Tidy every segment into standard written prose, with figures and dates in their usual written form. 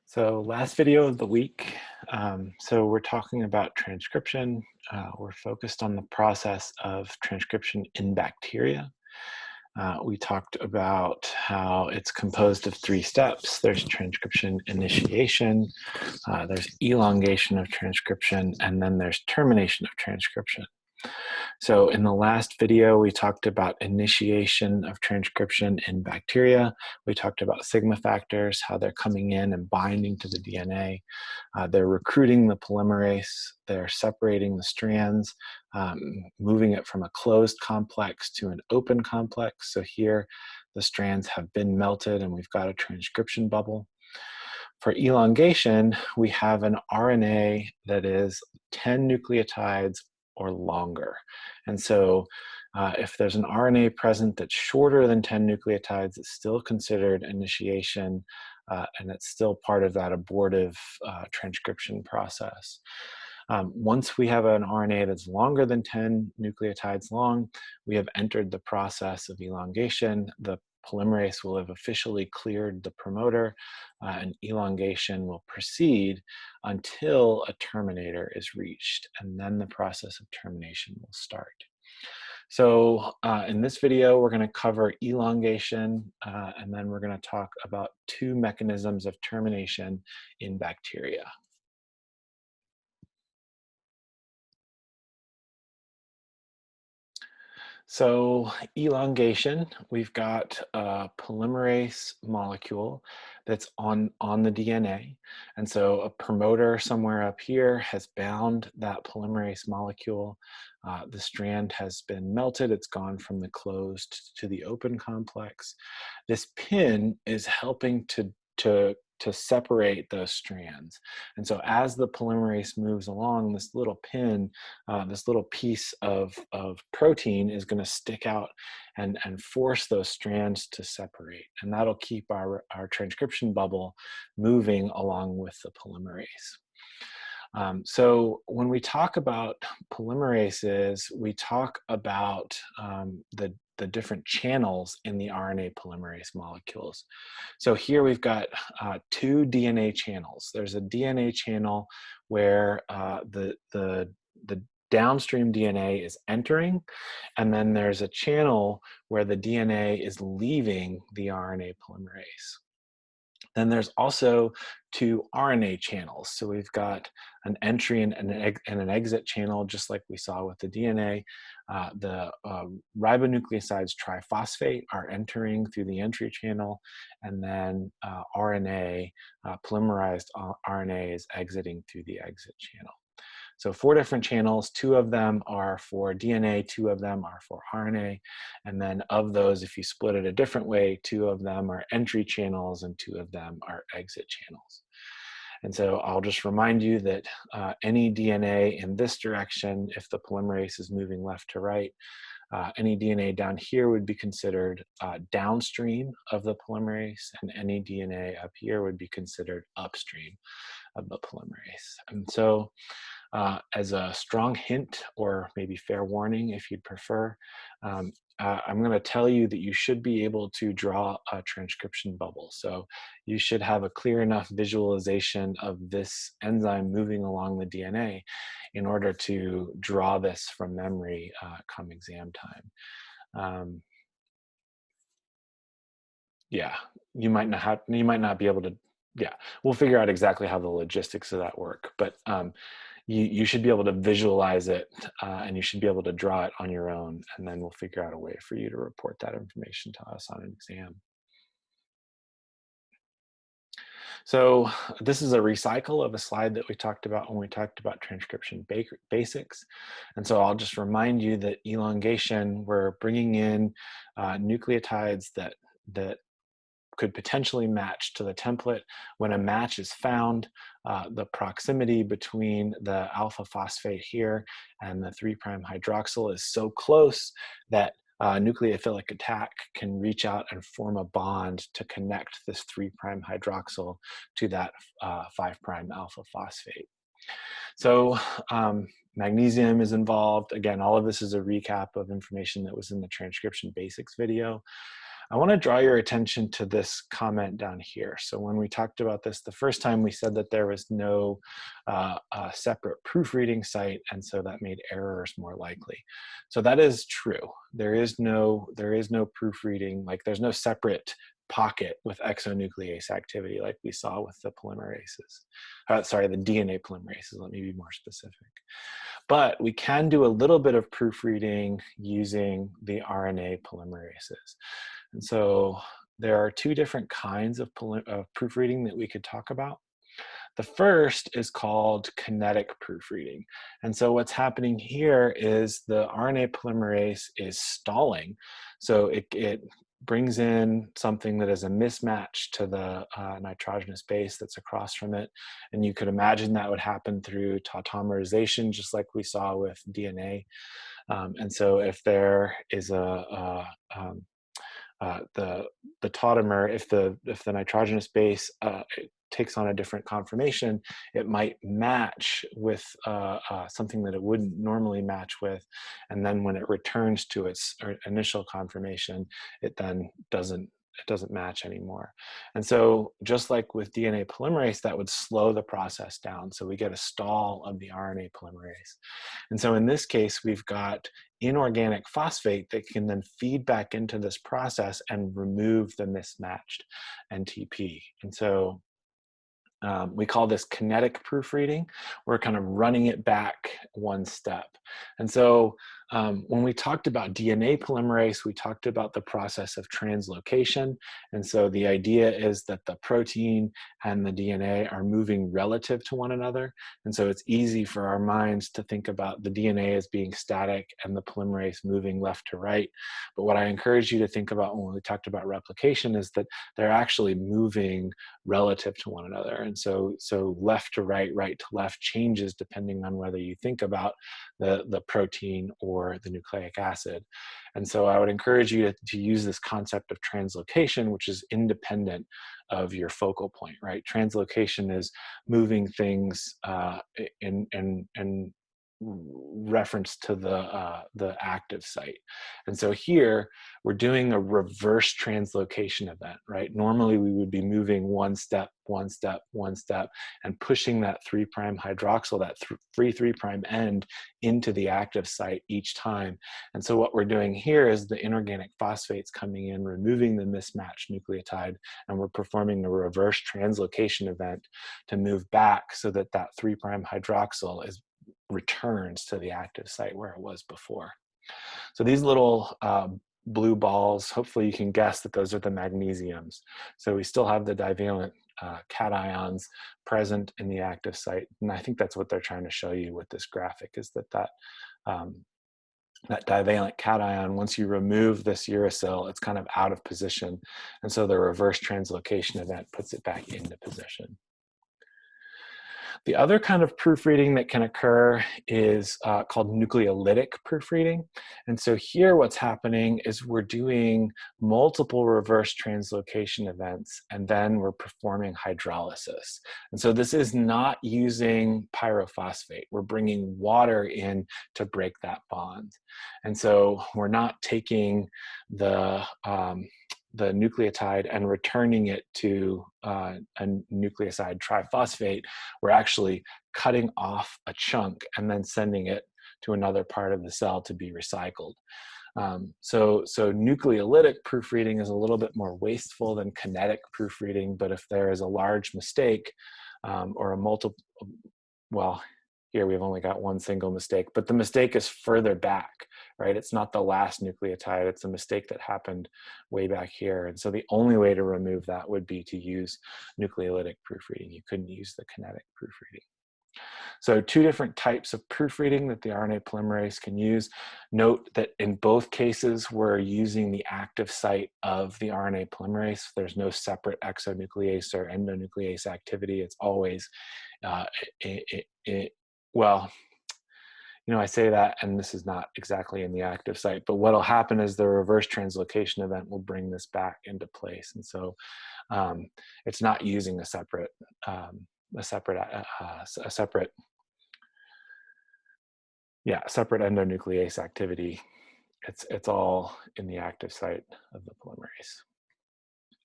So last video of the week, so we're talking about transcription. We're focused on the process of transcription in bacteria. We talked about how it's composed of three steps. There's transcription initiation, there's elongation of transcription, and then there's termination of transcription. So in the last video, we talked about initiation of transcription in bacteria. We talked about sigma factors, how they're coming in and binding to the DNA. They're recruiting the polymerase. They're separating the strands, moving it from a closed complex to an open complex. So here, the strands have been melted and we've got a transcription bubble. For elongation, we have an RNA that is 10 nucleotides or longer. And so if there's an RNA present that's shorter than 10 nucleotides, it's still considered initiation, and it's still part of that abortive transcription process. Once we have an RNA that's longer than 10 nucleotides long, we have entered the process of elongation. The polymerase will have officially cleared the promoter, and elongation will proceed until a terminator is reached, and then the process of termination will start. So in this video, we're going to cover elongation, and then we're going to talk about two mechanisms of termination in bacteria. So elongation, we've got a polymerase molecule that's on the DNA. And so a promoter somewhere up here has bound that polymerase molecule. The strand has been melted. It's gone from the closed to the open complex. This pin is helping to separate those strands. And so as the polymerase moves along, this little pin, this little piece of protein is going to stick out and force those strands to separate. And that'll keep our transcription bubble moving along with the polymerase. So when we talk about polymerases, we talk about the different channels in the RNA polymerase molecules. So here we've got two DNA channels. There's a DNA channel where the downstream DNA is entering, and then there's a channel where the DNA is leaving the RNA polymerase. Then there's also two RNA channels. So we've got an entry and an exit channel, just like we saw with the DNA. The ribonucleosides triphosphate are entering through the entry channel, and then RNA, polymerized RNA is exiting through the exit channel. So 4 different channels, 2 of them are for DNA, 2 of them are for RNA. And then of those, if you split it a different way, 2 of them are entry channels and 2 of them are exit channels. And so I'll just remind you that any DNA in this direction, if the polymerase is moving left to right, any DNA down here would be considered downstream of the polymerase, and any DNA up here would be considered upstream of the polymerase. And so as a strong hint, or maybe fair warning if you'd prefer, I'm going to tell you that you should be able to draw a transcription bubble. So you should have a clear enough visualization of this enzyme moving along the DNA in order to draw this from memory come exam time. Yeah, you might not be able to. Yeah, we'll figure out exactly how the logistics of that work, but you should be able to visualize it, and you should be able to draw it on your own, and then we'll figure out a way for you to report that information to us on an exam. So this is a recycle of a slide that we talked about when we talked about transcription basics. And so I'll just remind you that elongation, we're bringing in nucleotides that could potentially match to the template. When a match is found, the proximity between the alpha phosphate here and the 3' hydroxyl is so close that nucleophilic attack can reach out and form a bond to connect this 3' hydroxyl to that 5' alpha phosphate. So magnesium is involved. Again, all of this is a recap of information that was in the transcription basics video. I want to draw your attention to this comment down here. So when we talked about this the first time, we said that there was no separate proofreading site, and so that made errors more likely. So that is true. There is no proofreading, like there's no separate pocket with exonuclease activity like we saw with the polymerases. Sorry, the DNA polymerases, let me be more specific. But we can do a little bit of proofreading using the RNA polymerases. And so there are two different kinds of proofreading that we could talk about. The first is called kinetic proofreading. And so what's happening here is the RNA polymerase is stalling. So it brings in something that is a mismatch to the nitrogenous base that's across from it. And you could imagine that would happen through tautomerization, just like we saw with DNA. And so if there is the tautomer, if the nitrogenous base takes on a different conformation, it might match with something that it wouldn't normally match with, and then when it returns to its initial conformation, it then doesn't match anymore. And so just like with DNA polymerase, that would slow the process down. So we get a stall of the RNA polymerase. And so in this case, we've got inorganic phosphate that can then feed back into this process and remove the mismatched NTP. And so we call this kinetic proofreading. We're kind of running it back one step. And so when we talked about DNA polymerase, we talked about the process of translocation. And so the idea is that the protein and the DNA are moving relative to one another. And so it's easy for our minds to think about the DNA as being static and the polymerase moving left to right. But what I encourage you to think about when we talked about replication is that they're actually moving relative to one another. And so left to right, right to left changes depending on whether you think about the protein or the nucleic acid. And so I would encourage you to use this concept of translocation, which is independent of your focal point, right? Translocation is moving things in reference to the active site. And so here we're doing a reverse translocation event, right? Normally we would be moving one step, and pushing that 3' hydroxyl, that free 3' end into the active site each time. And so what we're doing here is the inorganic phosphates coming in, removing the mismatched nucleotide, and we're performing a reverse translocation event to move back so that that 3' hydroxyl returns to the active site where it was before. So these little blue balls, hopefully you can guess that those are the magnesiums. So we still have the divalent cations present in the active site. And I think that's what they're trying to show you with this graphic, is that divalent cation, once you remove this uracil, it's kind of out of position. And so the reverse translocation event puts it back into position. The other kind of proofreading that can occur is called nucleolytic proofreading. And so here what's happening is we're doing multiple reverse translocation events, and then we're performing hydrolysis. And so this is not using pyrophosphate. We're bringing water in to break that bond. And so we're not taking the nucleotide and returning it to a nucleoside triphosphate. We're actually cutting off a chunk and then sending it to another part of the cell to be recycled. So nucleolytic proofreading is a little bit more wasteful than kinetic proofreading, but if there is a large mistake or a multiple, well, here we've only got one single mistake, but the mistake is further back, right? It's not the last nucleotide, it's a mistake that happened way back here. And so the only way to remove that would be to use nucleolytic proofreading. You couldn't use the kinetic proofreading. So two different types of proofreading that the RNA polymerase can use. Note that in both cases, we're using the active site of the RNA polymerase. There's no separate exonuclease or endonuclease activity. It's always, well, you know, I say that, and this is not exactly in the active site, but what'll happen is the reverse translocation event will bring this back into place. And so it's not using a separate endonuclease activity. It's all in the active site of the polymerase.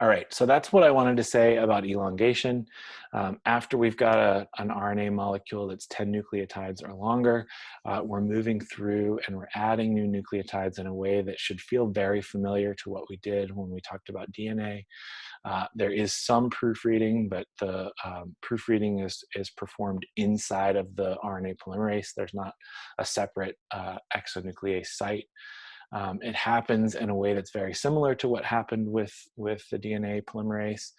All right, so that's what I wanted to say about elongation. After we've got an RNA molecule that's 10 nucleotides or longer, we're moving through and we're adding new nucleotides in a way that should feel very familiar to what we did when we talked about DNA. There is some proofreading, but the proofreading is performed inside of the RNA polymerase. There's not a separate exonuclease site. It happens in a way that's very similar to what happened with the DNA polymerase.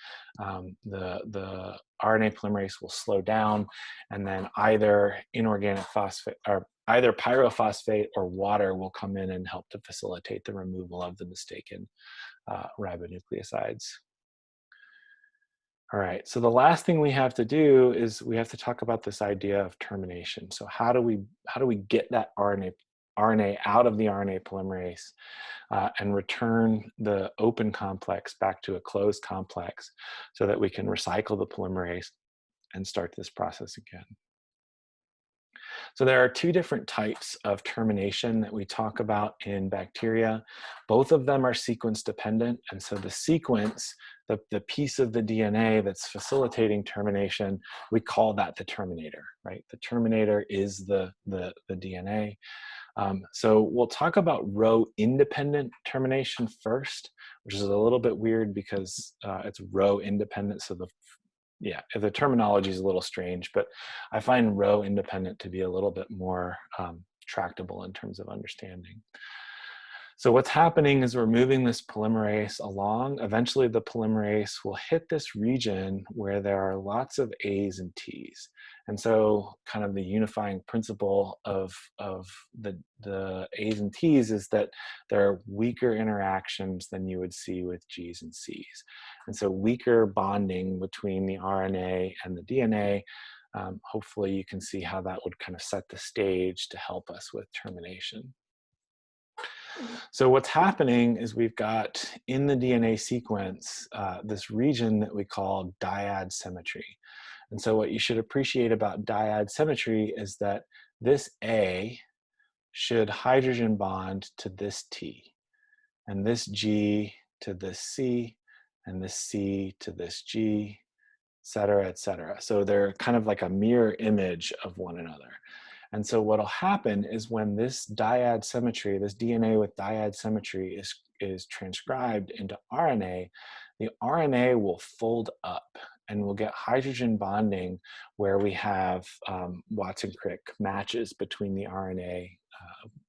The RNA polymerase will slow down, and then either inorganic phosphate or either pyrophosphate or water will come in and help to facilitate the removal of the mistaken ribonucleosides. All right, so the last thing we have to do is we have to talk about this idea of termination. So how do we get that RNA out of the RNA polymerase and return the open complex back to a closed complex so that we can recycle the polymerase and start this process again. So there are two different types of termination that we talk about in bacteria. Both of them are sequence dependent. And so the sequence, the piece of the DNA that's facilitating termination, we call that the terminator, right? The terminator is the DNA. So we'll talk about row independent termination first, which is a little bit weird because it's row independent. So the terminology is a little strange, but I find row independent to be a little bit more tractable in terms of understanding. So what's happening is we're moving this polymerase along. Eventually the polymerase will hit this region where there are lots of A's and T's. And so kind of the unifying principle of the A's and T's is that there are weaker interactions than you would see with G's and C's. And so weaker bonding between the RNA and the DNA, hopefully you can see how that would kind of set the stage to help us with termination. So what's happening is we've got in the DNA sequence this region that we call dyad symmetry. And so what you should appreciate about dyad symmetry is that this A should hydrogen bond to this T, and this G to this C, and this C to this G, et cetera, et cetera. So they're kind of like a mirror image of one another. And so what'll happen is when this dyad symmetry, this DNA with dyad symmetry is transcribed into RNA, the RNA will fold up and we'll get hydrogen bonding where we have Watson-Crick matches between the RNA,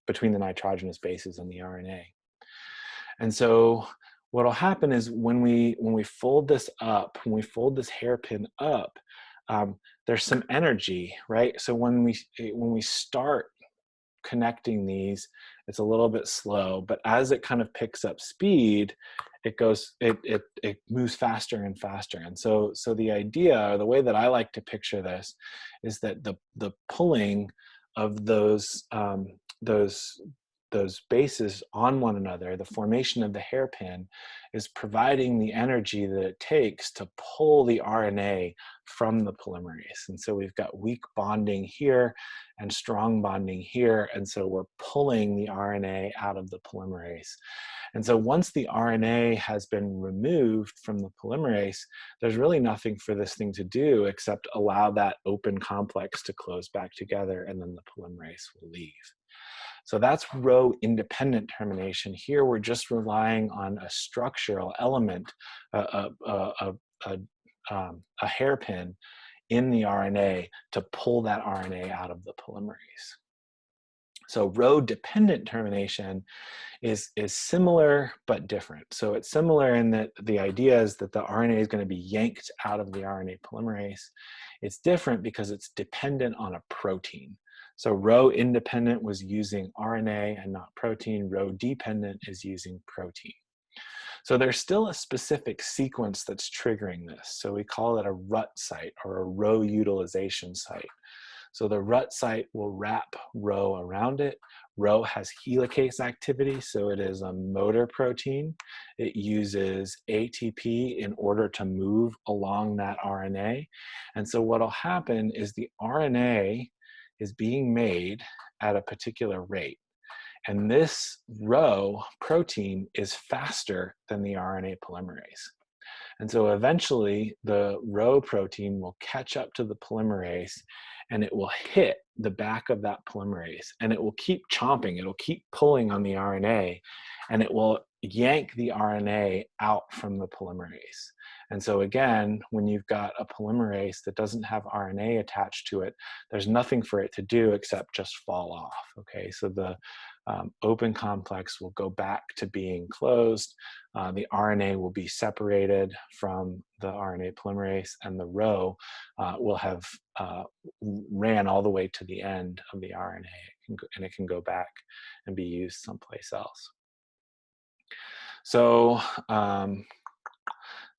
between the nitrogenous bases and the RNA. And so what'll happen is when we fold this up, when we fold this hairpin up, there's some energy, right? So when we start connecting these, it's a little bit slow, but as it kind of picks up speed, it moves faster and faster. And so the idea, or the way that I like to picture this, is that the pulling of those bases on one another, the formation of the hairpin, is providing the energy that it takes to pull the RNA from the polymerase. And so we've got weak bonding here and strong bonding here. And so we're pulling the RNA out of the polymerase. And so once the RNA has been removed from the polymerase, there's really nothing for this thing to do except allow that open complex to close back together, and then the polymerase will leave. So that's row independent termination. Here we're just relying on a structural element, a hairpin in the RNA to pull that RNA out of the polymerase. So row dependent termination is similar but different. So it's similar in that the idea is that the RNA is going to be yanked out of the RNA polymerase. It's different because it's dependent on a protein. So row independent was using RNA and not protein. Row dependent is using protein. So there's still a specific sequence that's triggering this. So we call it a RUT site, or a row utilization site. So the RUT site will wrap row around it. Row has helicase activity, so it is a motor protein. It uses ATP in order to move along that RNA. And so what'll happen is the RNA is being made at a particular rate. And this row protein is faster than the RNA polymerase. And so eventually the Rho protein will catch up to the polymerase and it will hit the back of that polymerase and it will keep chomping, it'll keep pulling on the RNA and it will yank the RNA out from the polymerase. And so again, when you've got a polymerase that doesn't have RNA attached to it, there's nothing for it to do except just fall off, okay? So the open complex will go back to being closed. The RNA will be separated from the RNA polymerase, and the Rho will have ran all the way to the end of the RNA, and it can go back and be used someplace else. So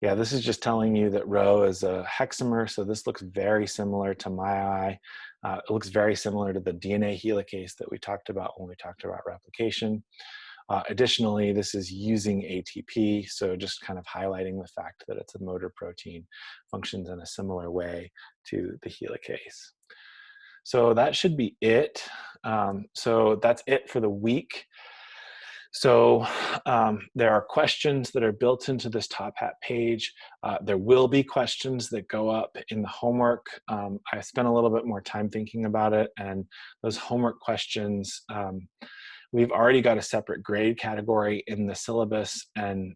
yeah, this is just telling you that Rho is a hexamer, so this looks very similar to myi. It looks very similar to the DNA helicase that we talked about when we talked about replication. Additionally, this is using ATP, so just kind of highlighting the fact that it's a motor protein, functions in a similar way to the helicase. So that should be it. So that's it for the week. So there are questions that are built into this Top Hat page. There will be questions that go up in the homework. I spent a little bit more time thinking about it, and those homework questions, we've already got a separate grade category in the syllabus, and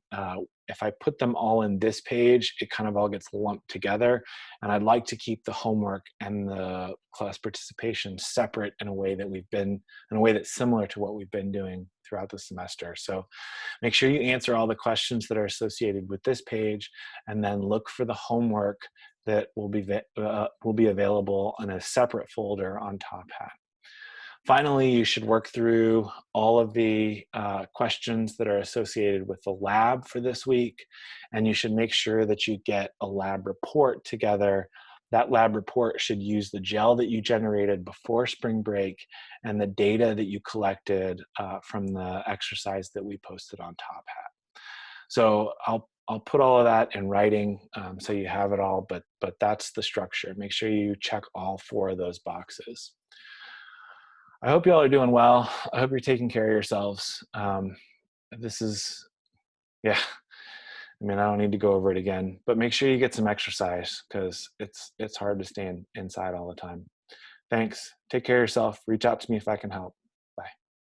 if I put them all in this page, it kind of all gets lumped together, and I'd like to keep the homework and the class participation separate in a way that's similar to what we've been doing throughout the semester. So make sure you answer all the questions that are associated with this page, and then look for the homework that will be available in a separate folder on Top Hat. Finally, you should work through all of the questions that are associated with the lab for this week, and you should make sure that you get a lab report together. That lab report should use the gel that you generated before spring break and the data that you collected from the exercise that we posted on Top Hat. So I'll put all of that in writing so you have it all, but that's the structure. Make sure you check all 4 of those boxes. I hope you all are doing well. I hope you're taking care of yourselves. This is, yeah, I mean, I don't need to go over it again, but make sure you get some exercise because it's hard to stand inside all the time. Thanks. Take care of yourself. Reach out to me if I can help.